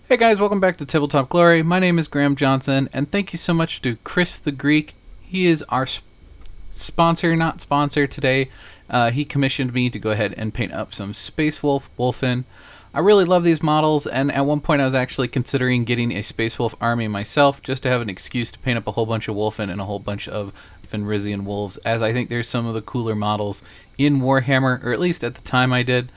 Hey guys, welcome back to Tabletop Glory. My name is Graham Johnson, and thank you so much to Chris the Greek. He is our sponsor, not sponsor today. He commissioned me to go ahead and paint up some Space Wolf Wulfen. I really love these models, and at one point I was actually considering getting a Space Wolf army myself, just to have an excuse to paint up a whole bunch of Wulfen and a whole bunch of Fenrisian wolves, as I think there's some of the cooler models in Warhammer, or at least at the time I did.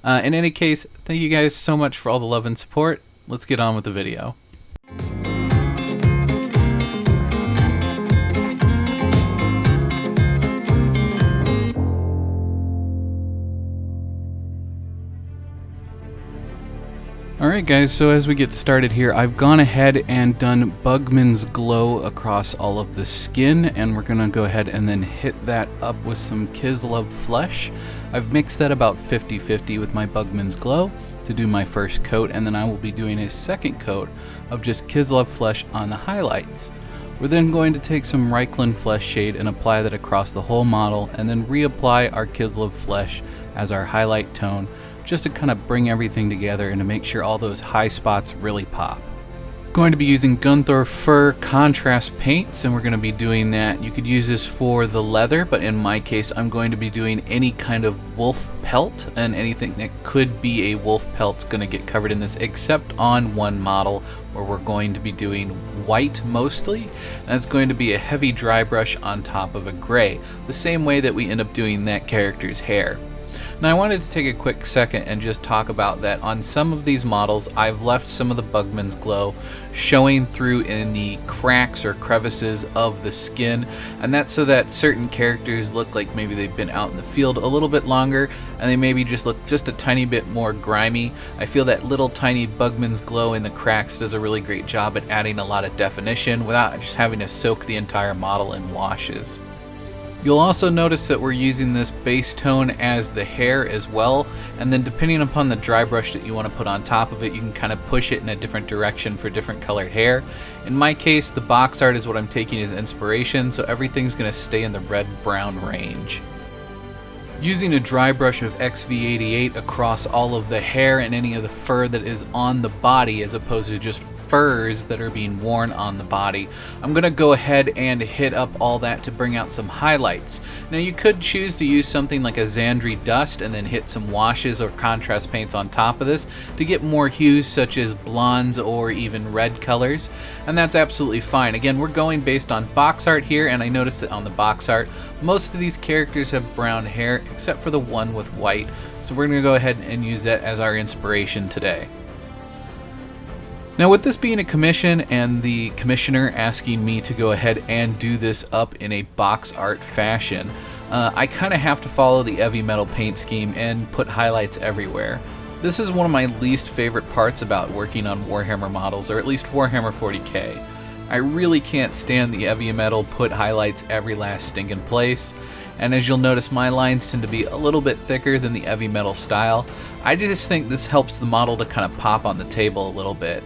In any case, thank you guys so much for all the love and support. Let's get on with the video. Alright guys, so as we get started here, I've gone ahead and done Bugman's Glow across all of the skin, and we're going to go ahead and then hit that up with some Kislev flesh. I've mixed that about 50-50 with my Bugman's Glow to do my first coat, and then I will be doing a second coat of just Kislev flesh on the highlights. We're then going to take some Reikland flesh shade and apply that across the whole model, and then reapply our Kislev flesh as our highlight tone, just to kind of bring everything together and to make sure all those high spots really pop. Going to be using Gunthor Fur contrast paints, and we're going to be doing that. You could use this for the leather, but in my case I'm going to be doing any kind of wolf pelt, and anything that could be a wolf pelt's going to get covered in this, except on one model where we're going to be doing white mostly, and that's going to be a heavy dry brush on top of a gray, the same way that we end up doing that character's hair. Now I wanted to take a quick second and just talk about that. On some of these models, I've left some of the Bugman's Glow showing through in the cracks or crevices of the skin, and that's so that certain characters look like maybe they've been out in the field a little bit longer, and they maybe just look just a tiny bit more grimy. I feel that little tiny Bugman's Glow in the cracks does a really great job at adding a lot of definition without just having to soak the entire model in washes. You'll also notice that we're using this base tone as the hair as well, and then depending upon the dry brush that you want to put on top of it, you can kind of push it in a different direction for different colored hair. In my case, the box art is what I'm taking as inspiration, so everything's going to stay in the red-brown range. Using a dry brush of XV88 across all of the hair and any of the fur that is on the body, as opposed to just furs that are being worn on the body, I'm going to go ahead and hit up all that to bring out some highlights. Now you could choose to use something like a Xandri dust and then hit some washes or contrast paints on top of this to get more hues such as blondes or even red colors, and that's absolutely fine. Again, we're going based on box art here, and I noticed that on the box art most of these characters have brown hair except for the one with white, so we're going to go ahead and use that as our inspiration today. Now with this being a commission and the commissioner asking me to go ahead and do this up in a box art fashion, I kind of have to follow the heavy metal paint scheme and put highlights everywhere. This is one of my least favorite parts about working on Warhammer models, or at least Warhammer 40K. I really can't stand the heavy metal put highlights every last stinking place, and as you'll notice, my lines tend to be a little bit thicker than the heavy metal style. I just think this helps the model to kind of pop on the table a little bit.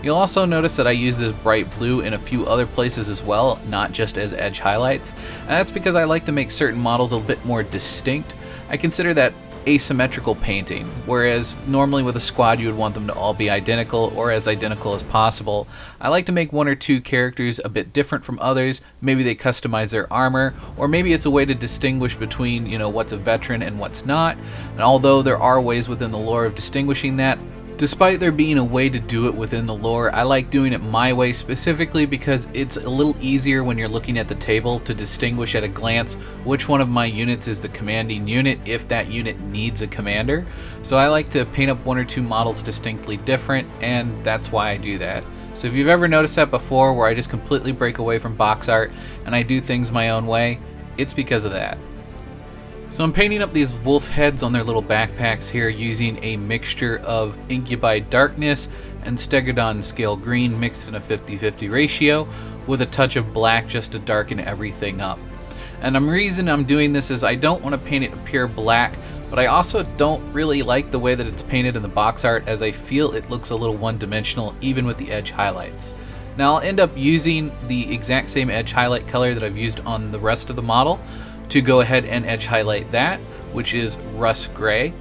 You'll also notice that I use this bright blue in a few other places as well, not just as edge highlights, and that's because I like to make certain models a bit more distinct. I consider that asymmetrical painting, whereas normally with a squad you would want them to all be identical or as identical as possible. I like to make one or two characters a bit different from others. Maybe they customize their armor, or maybe it's a way to distinguish between, what's a veteran and what's not. And although there are ways within the lore of distinguishing that, despite there being a way to do it within the lore, I like doing it my way specifically because it's a little easier when you're looking at the table to distinguish at a glance which one of my units is the commanding unit if that unit needs a commander. So I like to paint up one or two models distinctly different, and that's why I do that. So if you've ever noticed that before, where I just completely break away from box art and I do things my own way, it's because of that. So I'm painting up these wolf heads on their little backpacks here using a mixture of Incubi Darkness and Stegodon Scale Green mixed in a 50-50 ratio with a touch of black just to darken everything up. And the reason I'm doing this is I don't want to paint it a pure black, but I also don't really like the way that it's painted in the box art, as I feel it looks a little one-dimensional even with the edge highlights. Now I'll end up using the exact same edge highlight color that I've used on the rest of the model to go ahead and edge highlight that, which is rust gray.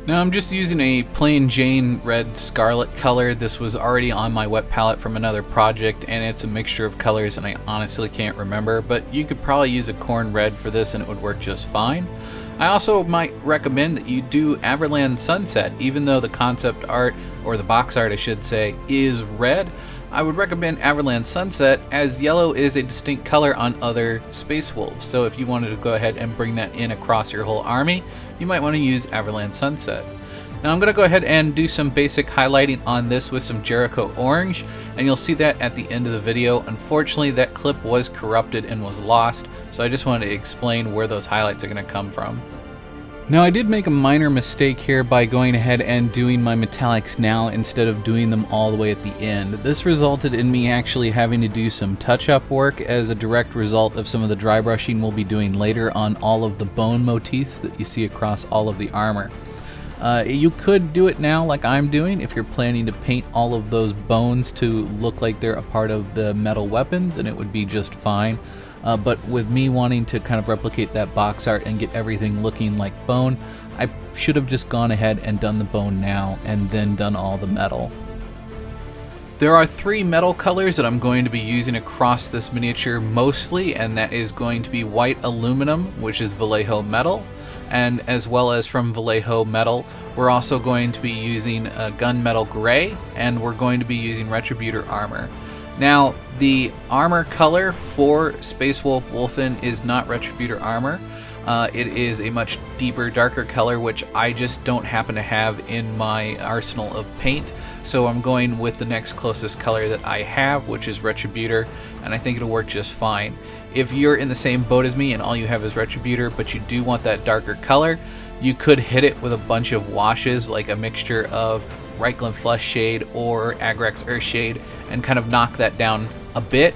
Now I'm just using a plain Jane red scarlet color. This was already on my wet palette from another project, and it's a mixture of colors and I honestly can't remember, but you could probably use a corn red for this and it would work just fine. I also might recommend that you do Averland Sunset. Even though the concept art, or the box art I should say, is red, I would recommend Averland Sunset, as yellow is a distinct color on other Space Wolves. So if you wanted to go ahead and bring that in across your whole army, you might want to use Averland Sunset. Now I'm going to go ahead and do some basic highlighting on this with some Jericho Orange, and you'll see that at the end of the video. Unfortunately, that clip was corrupted and was lost, so I just wanted to explain where those highlights are going to come from. Now I did make a minor mistake here by going ahead and doing my metallics now instead of doing them all the way at the end. This resulted in me actually having to do some touch-up work as a direct result of some of the dry brushing we'll be doing later on all of the bone motifs that you see across all of the armor. You could do it now like I'm doing if you're planning to paint all of those bones to look like they're a part of the metal weapons, and it would be just fine. But with me wanting to kind of replicate that box art and get everything looking like bone, I should have just gone ahead and done the bone now and then done all the metal. There are 3 metal colors that I'm going to be using across this miniature mostly, and that is going to be white aluminum, which is Vallejo metal, and as well as from Vallejo metal, we're also going to be using gunmetal gray, and we're going to be using Retributor armor. Now, the armor color for Space Wolf Wulfen is not Retributor armor. It is a much deeper, darker color, which I just don't happen to have in my arsenal of paint. So I'm going with the next closest color that I have, which is Retributor, and I think it'll work just fine. If you're in the same boat as me and all you have is Retributor, but you do want that darker color, you could hit it with a bunch of washes, like a mixture of Reikland Flush Shade or Agrax Earth Shade, and kind of knock that down a bit,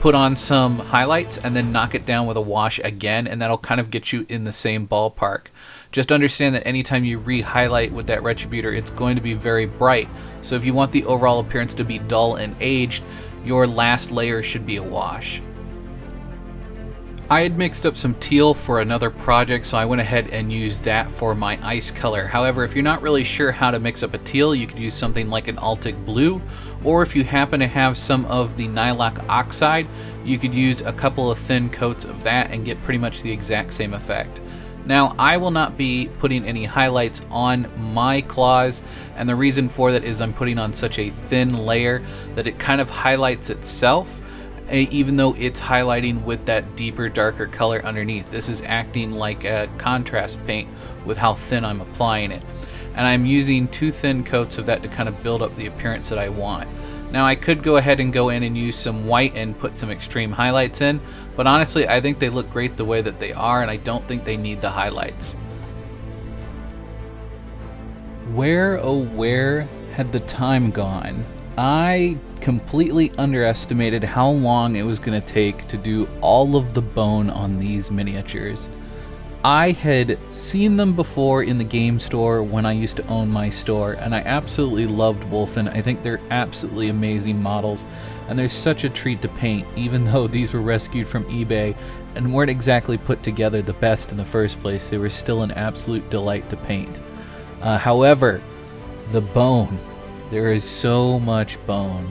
put on some highlights, and then knock it down with a wash again, and that'll kind of get you in the same ballpark. Just understand that anytime you re-highlight with that Retributor, it's going to be very bright. So if you want the overall appearance to be dull and aged, your last layer should be a wash. I had mixed up some teal for another project, so I went ahead and used that for my ice color. However, if you're not really sure how to mix up a teal, you could use something like an Altic blue, or if you happen to have some of the Nylock oxide, you could use a couple of thin coats of that and get pretty much the exact same effect. Now, I will not be putting any highlights on my claws, and the reason for that is I'm putting on such a thin layer that it kind of highlights itself, even though it's highlighting with that deeper, darker color underneath. This is acting like a contrast paint with how thin I'm applying it. And I'm using 2 thin coats of that to kind of build up the appearance that I want. Now I could go ahead and go in and use some white and put some extreme highlights in, but honestly I think they look great the way that they are, and I don't think they need the highlights. Where, oh where had the time gone? I completely underestimated how long it was going to take to do all of the bone on these miniatures. I had seen them before in the game store when I used to own my store, and I absolutely loved Wulfen. I think they're absolutely amazing models, and they're such a treat to paint, even though these were rescued from eBay and weren't exactly put together the best in the first place. They were still an absolute delight to paint. However, the bone. There is so much bone.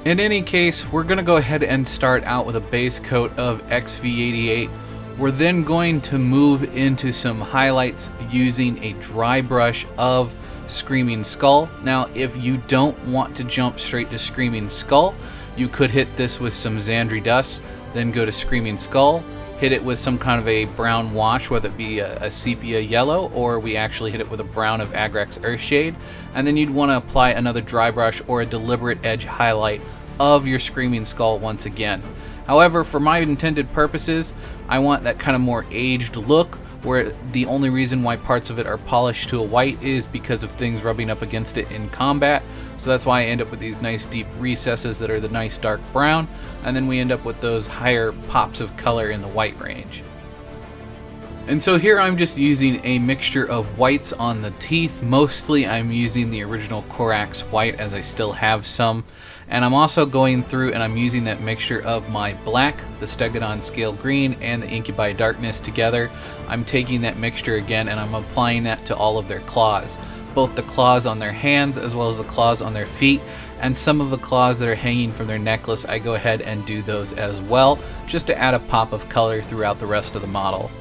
In any case, we're going to go ahead and start out with a base coat of XV88. We're then going to move into some highlights using a dry brush of Screaming Skull. Now, if you don't want to jump straight to Screaming Skull, you could hit this with some Xandri Dust, then go to Screaming Skull, hit it with some kind of a brown wash, whether it be a sepia yellow, or we actually hit it with a brown of Agrax Earthshade, and then you'd want to apply another dry brush or a deliberate edge highlight of your Screaming Skull once again. However, for my intended purposes, I want that kind of more aged look, where the only reason why parts of it are polished to a white is because of things rubbing up against it in combat. So that's why I end up with these nice deep recesses that are the nice dark brown, and then we end up with those higher pops of color in the white range. And so here I'm just using a mixture of whites on the teeth. Mostly I'm using the original Corax white, as I still have some. And I'm also going through and I'm using that mixture of my black, the Stegodon Scale Green, and the Incubi Darkness together. I'm taking that mixture again and I'm applying that to all of their claws. Both the claws on their hands as well as the claws on their feet, and some of the claws that are hanging from their necklace, I go ahead and do those as well, just to add a pop of color throughout the rest of the model.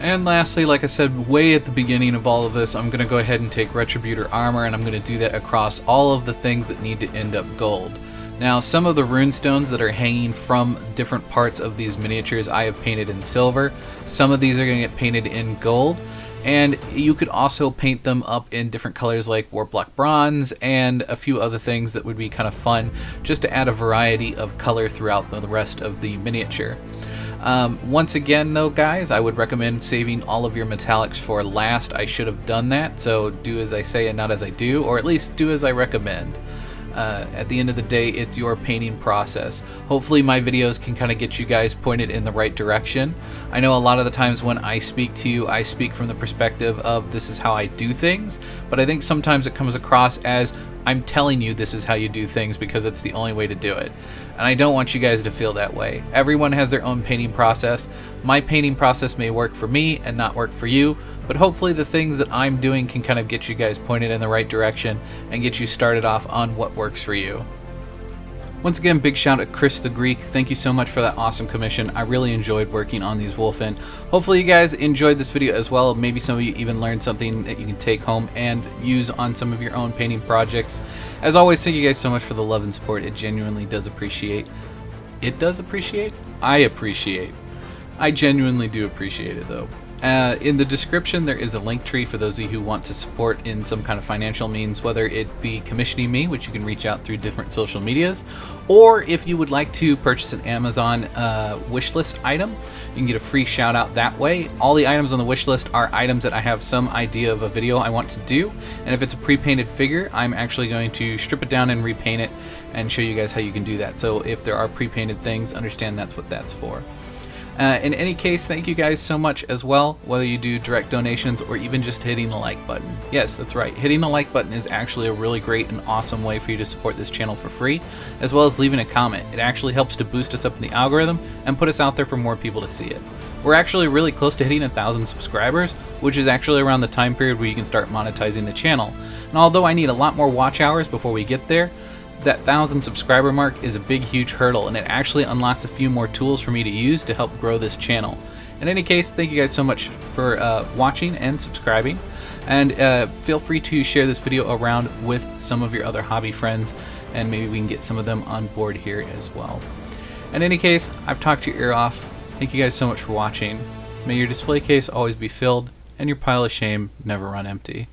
And lastly, like I said way at the beginning of all of this, I'm going to go ahead and take Retributor Armor, and I'm going to do that across all of the things that need to end up gold. Now, some of the runestones that are hanging from different parts of these miniatures I have painted in silver. Some of these are going to get painted in gold, and you could also paint them up in different colors like Warplock Bronze and a few other things that would be kind of fun, just to add a variety of color throughout the rest of the miniature. Once again though, guys, I would recommend saving all of your metallics for last. I should have done that, so do as I say and not as I do, or at least do as I recommend. At the end of the day, it's your painting process. Hopefully my videos can kind of get you guys pointed in the right direction. I know a lot of the times when I speak to you, I speak from the perspective of this is how I do things, but I think sometimes it comes across as I'm telling you this is how you do things because it's the only way to do it. And I don't want you guys to feel that way. Everyone has their own painting process. My painting process may work for me and not work for you, but hopefully the things that I'm doing can kind of get you guys pointed in the right direction and get you started off on what works for you. Once again, big shout out to Chris the Greek. Thank you so much for that awesome commission. I really enjoyed working on these Wulfen. Hopefully you guys enjoyed this video as well. Maybe some of you even learned something that you can take home and use on some of your own painting projects. As always, thank you guys so much for the love and support. It genuinely does appreciate. It does appreciate? I appreciate. I genuinely do appreciate it though. In the description there is a link tree for those of you who want to support in some kind of financial means, whether it be commissioning me, which you can reach out through different social medias, or if you would like to purchase an Amazon wishlist item, you can get a free shout out that way. All the items on the wish list are items that I have some idea of a video I want to do, and if it's a pre-painted figure, I'm actually going to strip it down and repaint it and show you guys how you can do that. So if there are pre-painted things, understand that's what that's for. In any case, thank you guys so much as well, whether you do direct donations or even just hitting the like button. Yes, that's right, hitting the like button is actually a really great and awesome way for you to support this channel for free, as well as leaving a comment. It actually helps to boost us up in the algorithm and put us out there for more people to see it. We're actually really close to hitting 1,000 subscribers, which is actually around the time period where you can start monetizing the channel. And although I need a lot more watch hours before we get there, that 1,000 subscriber mark is a big huge hurdle, and it actually unlocks a few more tools for me to use to help grow this channel. In any case, thank you guys so much for watching and subscribing, and feel free to share this video around with some of your other hobby friends, and maybe we can get some of them on board here as well. In any case, I've talked your ear off. Thank you guys so much for watching. May your display case always be filled and your pile of shame never run empty.